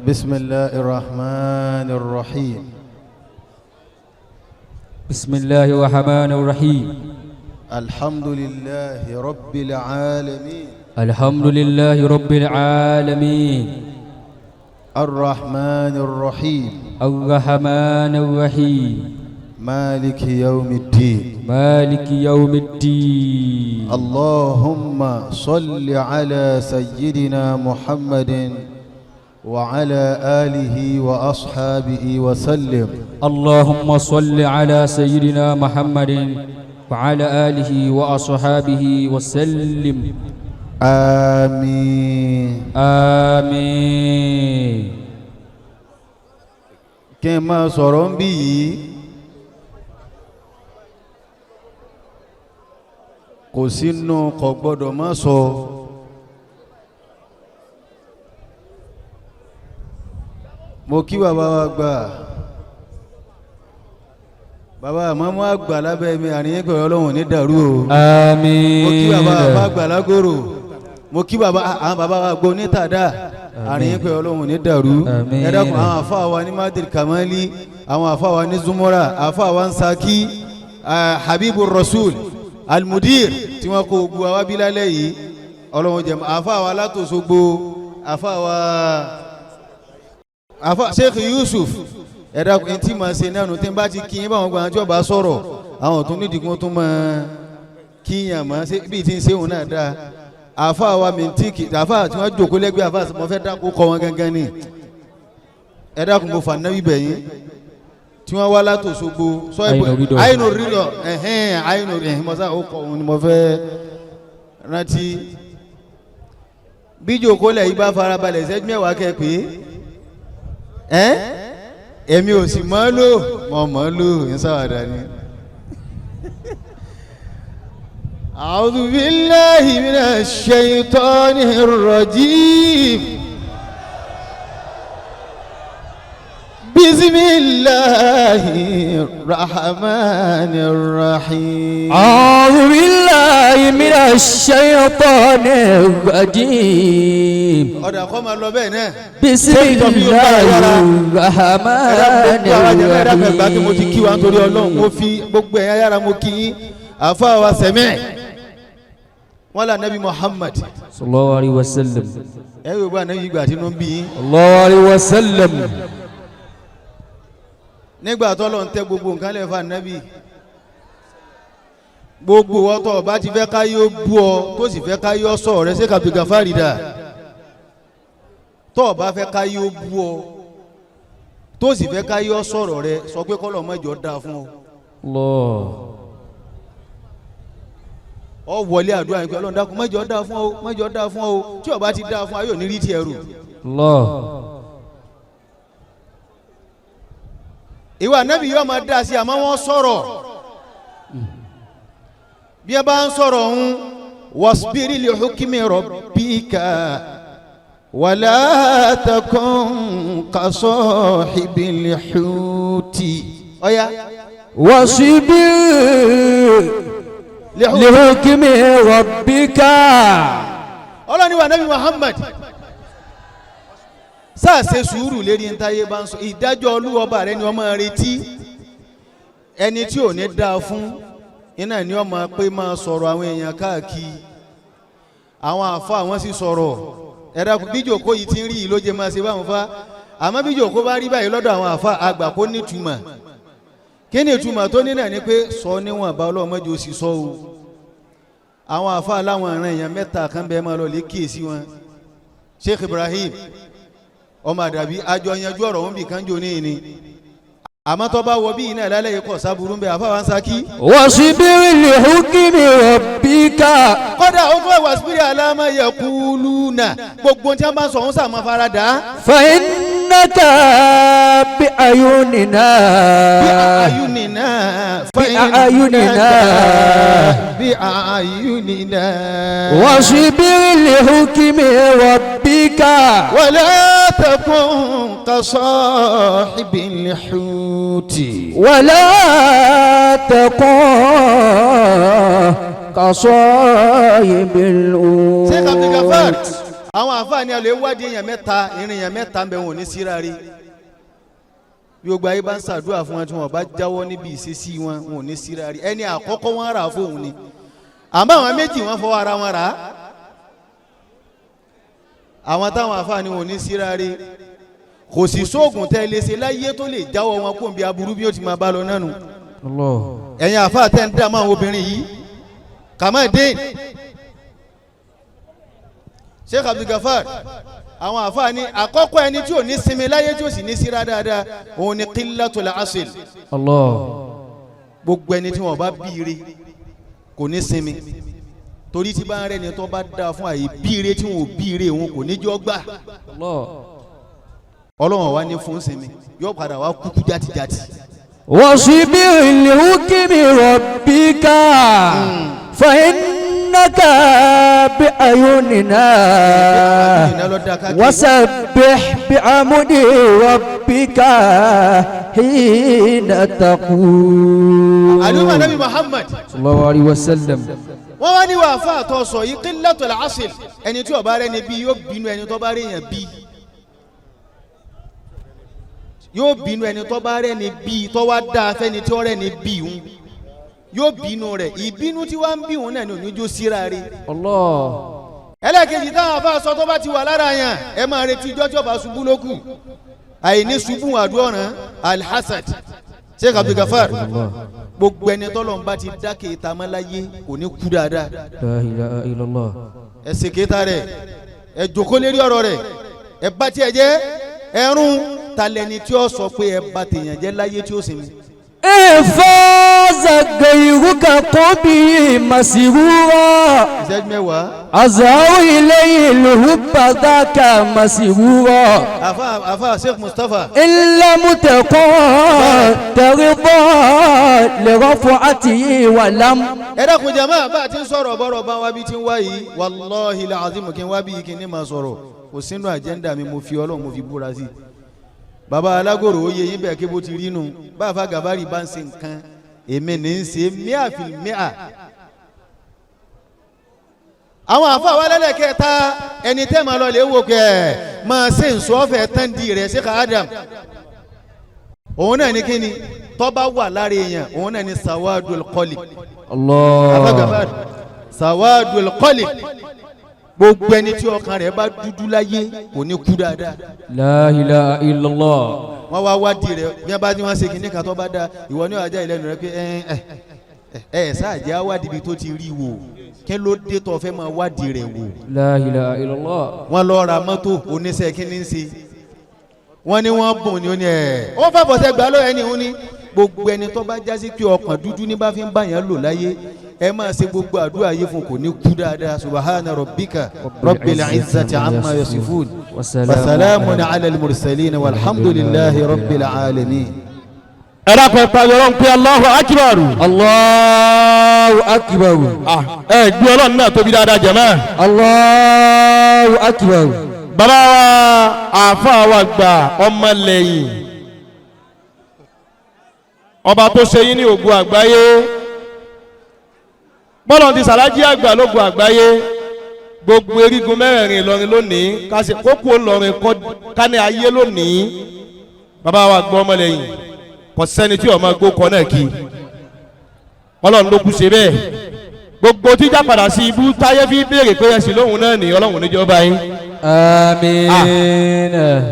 بسم الله الرحمن الرحيم. بسم الله الرحمن الرحيم. الحمد لله رب العالمين. الحمد لله رب العالمين. الرحمن الرحيم. الرحمن الرحيم. مالك يوم الدين. مالك يوم الدين. اللهم صل على سيدنا محمد وعلى آله وأصحابه وسلم. اللهم صل على سيدنا محمد وعلى آله وأصحابه وسلم. آمين آمين. كما صرم بي kò sínú kò gbọdọ̀ má sọ mo kí bàbá wa gbà bàbá àmọ́mọ́ àgbà lábẹ́ mi àríyìn pẹ̀lú ọlọ́run ní dàrú o. àmín. mo kí bàbá àgbà lágòrò mo kí bàbá àwọn bàbá wa gbọ́ ní tàdá àríyìn pẹ̀lú ọlọ́run ní dàrú. ẹ dákun àwọn àfa wa ní Madrid Kamali àwọn àfa wa ní Zumura àfa wa ń Saki Habibu Rasul Almudir tí wọ́n kó gbogbo àwa bí lálẹ́ yìí ọlọ́run jẹ́ àfa wa látòsogbo àfa wa Sheikh Yusuf ẹ̀dá tí ma ṣe náà tí n bá ti kí yín báwọn gbọ́n àjọ bá sọ̀rọ̀ àwọn tó nídìí kún tó máa kíyàn mọ́ bí ti ń ṣe òun náà dáa àfa wa mìntíkì àfa tí wọ́n jòkó lẹ́gbẹ̀ẹ́ àfa mo fẹ́ dákú kọ́ wọn gangan ni ẹ̀dá kún mo fà náwí bẹ̀yìn tí wọ́n wá látòsogbo sọ àyìnò rírọ̀ àyìnò rírọ̀ mọ́sá ó kọ́ òun ni mo fẹ́ rántí bí jòkó lẹ̀ yìí bá farabalẹ̀ ṣẹ́jú mẹ́wàá kẹ́ pé èmi ò sì mọ́ lò mọ́ lò ń sáwàdà ni. A'udhu billahi minash shaytanir rajim. Bismillahir rahmanir rahim. A'udhu billahi minash shaytanir rajim. Ọ̀dà kọ́ máa lọ bẹ́ẹ̀ náà. Bismillahir rahmanir rahim. Ẹ̀dá kí mo ti kí wa nítorí Ọlọ́run mo fi gbogbo ẹ̀yà yára mo kí àfa wa sẹ̀mẹ́ wọn là Nabi Muhammad sallallahu alaihi wasallam. ẹ yóò bá Nabi ìgbà tí inú ń bí yín. sallallahu alaihi wasallam. nígbà tó lọ ń tẹ gbogbo nǹkan lè fa Nabi gbogbo ọtọ bá ti fẹ́ ká yóò bú ọ tó sì fẹ́ ká yóò sọ rẹ ṣé kàbí gàfárì dà tó bá fẹ́ ká yóò bú ọ tó sì fẹ́ ká yóò sọ̀rọ̀ rẹ sọ pé kọ́lọ̀ mọ́jọ dáa fún Allah. ọ wọlé àdúrà yìí pé Ọlọ́run dákun mọ́jọ dáa fún ọ mọ́jọ dáa fún ọ tí ó bá ti dáa fún ayọ̀ ní rí ti ẹrù. Allah. ìwà Nábì yóò máa dá sí àmọ́ wọ́n sọ̀rọ̀ bí ẹ bá ń sọ̀rọ̀ ọ̀hún wasbiri li hukmi rabbika wala takun ka sahibil huti. ọ̀ya wasbir li hukmi rabbika. ọlọ́ni wa Nabi Muhammad sáà ṣe sùúrù lérí ntáyé bá ń sọ ìdájọ́ olúwọba rẹ ni ọmọ retí ẹni tí ò ní dáa fún iná ni ọmọ pé máa sọ̀rọ̀ àwọn èèyàn káàkiri àwọn àfa àwọn sì sọ̀rọ̀ ẹ̀dá bíjòkó yìí ti ń rí yìí ló jẹ́ máa ṣe báwọn fa àmọ́ bíjòkó bá rí báyìí lọ́dọ̀ àwọn àfa àgbà kó nítumọ̀ kí ni ìtumọ̀ tó ní náà ni pé sọ níwọ̀n bá ọlọ́mọdé ó sì sọ o àwọn àfa aláwọn ìran èèyàn mẹ́ta kan bẹ́ẹ̀ máa lọ lè kíyèsí wọn Sheikh Ibrahim ọmọ àdàbí àjọ yanjú ọ̀rọ̀ wọn bì kan jò ní ìní àmọ́ tó bá wọ bí iná ìlálẹ́ yìí kọ̀ sábúrú ń bẹ àfáwà ń Saki. wasbir li hukmi rabbika. kódà ó tún wasbir ala ma yaquluna gbogbo tí wọ́n bá ń sọ òun sàmọ́ fara dà. fa innaka bi ayunina. bi ayunina. bi ayunina. bi ayunina. wasbir li hukmi rabbika. wala takun ka sahibil hut. ولا تكن كصاحب الأوت. Sheikh Abdul Ghaffar àwọn àfáàní àlọ́ ìwádìí èèyàn mẹ́ta ìrìn èèyàn mẹ́ta ń bẹ wọn ò ní síra rí bí gbogbo ayé bá ń ṣàdúrà fún wọn tí wọn bá jáwọ́ níbi ìṣesí wọn wọn ò ní síra rí ẹni àkọ́kọ́ wọn rà fóun ni àmọ́ àwọn méjì wọn fọwọ́ ara wọn rà á àwọn táwọn àfáàní wọn ò ní síra rí kò sí sóògùn tẹ́ lè ṣe láyé tó lè jáwọ́ wọn kó n bí aburú bí ó ti máa bá lọ nánu ẹ̀yin àfáà tẹ́ ń dá máa obìnrin yìí Kamaldeen Sheikh Abdul Gafar àwọn àfáà ní àkọ́kọ́ ẹni tí ò ní sinmi láyé tí ó sì ní síra dáadáa òun ni qillatul asil gbogbo ẹni tí wọn bá bíire kò ní sinmi torí tí bá ń rẹ́ni tó bá dáa fún àyè bíire tí wọn ò bíire òun kò ní jọ gbà ọlọ́wọ́n wa ní fún sinmi yóò padà wá kúkú játijàti. واصبر لحكم ربك فإنك بأعيننا وسبح بحمد ربك حين تقوم. àdúgbò Ànábì Muhammad صلى الله عليه وسلم. wọ́n wá ní wàá fà tó sọ yìí qillatul asil ẹni tí ó bá rẹ́ni bí yóò bínú ẹni tó bá rẹ́yàn bí. yóò bínú ẹni tó bá rẹ́ni bí tó wá dá fẹ́ni tí ó rẹ́ni bí òun yóò bínú rẹ̀ ìbínú tí wá ń bí òun náà ní oníjó síra rí. ẹlẹ́kejì táwọn afá sọ tó bá ti wà lára yàn ẹ máa retí ijọ́ tí ó bá ṣubú lókù àìní ṣubú àdúrà alhassad Sheikh Abdul Gafar gbogbo ẹni tọ́lọ̀ ń bá ti dákè ìtàmọ́láyé kò ní kú dáadáa. La ilaha illallah. ẹ ṣe kéta rẹ̀ ẹ jókòó lérí ọ̀rọ̀ rẹ̀ ẹ bá tiẹ̀ jẹ́ ẹrún talẹni tí ó sọ pé ẹ bá tèèyàn jẹ́ láyé tí ó sinmi. ìfọ́sà gẹ̀yìrúkà kó bí màsíwúrọ̀. ìṣẹ́jú mẹ́wàá. àzàwọ̀ ilé ìlú bàdákà màsíwúrọ̀. àfa Sheikh Mustapha. ìlàmùtẹ̀kọ́ tẹ̀rẹ̀bọ̀ lẹ́rọ̀fọ̀ àti ìwà lámù. ẹ dákun jàmáà bá a ti ń sọ̀rọ̀ bọ́rọ̀ bá wa bí ti ń wá yìí wàláhi làzim kí n wá bí kí n ní máa sọ̀rọ̀ kò sínú àjẹ́ndà mi mo fi Ọlọ́run mo fi búra sí i. baba alágòrò ó yẹ yín bẹ́ẹ̀ kí bó ti rí nu bá a fa gàbárì bá ń ṣe nǹkan èmi ní í ṣe mìíràn fi mìíràn. àwọn àfa wa lẹ́lẹ́kẹta ẹni tẹ́ máa lọ lè wò kẹ́ máa ṣe nsọ́fẹ̀ tẹ́ǹdì rẹ̀ Sheikh Adam òun náà ní kíni tọ́ba wà lára èèyàn òun náà ní sawadul qalbi. Allah. sawadul qalbi gbogbo ẹni tí ọkàn rẹ̀ bá dúdú láyé kò ní kú dáadáa. La ilaha illallah. wọ́n wá wádìí rẹ̀ bí wọ́n bá ní wọ́n ṣe kínní kan tó bá da ìwọ ní ọjà ìlẹ́nu rẹ̀ pé sáàjẹ́ àwádìí ibi tó ti rí wò kí ló dé tó fẹ́ máa wádìí rẹ̀ wò. La ilaha illallah. wọ́n lọ ra mọ́tò oníṣẹ́ kínní ń ṣe wọ́n ní wọ́n bùn ní ó fà bọ̀sẹ̀ gbà lọ́wọ́ ẹni òun ní gbogbo ẹni tó bá jásí pé ọkàn dúdú ní bá fi ń báyàn lò láyé ẹ máa ṣe gbogbo àdúrà yìí fún kò ní kú dáadáa subahana rabbika rabbil izzati amma yasifun wa salamun ala al-mursalin walhamdulillahi rabbil alamin. ẹ dákun pa yọrọ ń pé Allahu akbar. Allahu akbar. ẹ gbé Ọlọ́run náà tóbi dáadáa jàmáà. Allahu akbar. bàbá wa àáfàá wa gba ọmọ lẹ́yìn ọba tó ṣe yín ní ògo àgbáyé bọ́lọ̀ ti sàlájí àgbà lógo àgbáyé gbogbo erigun mẹ́rẹ̀ẹ̀rin Ìlọrin lónìí kókó Ìlọrin kání ayé lónìí bàbá wa gbọ́ ọmọ lẹ́yìn kò sẹ́ni tí ọmọ gbó kọ náà kí Ọlọ́run ló kú ṣe bẹ́ẹ̀ gbogbo tíjà padà sí ibú táyé fi béèrè pé ẹ̀sìn lóhùn náà ní Ọlọ́run níjọba yín. Àmín.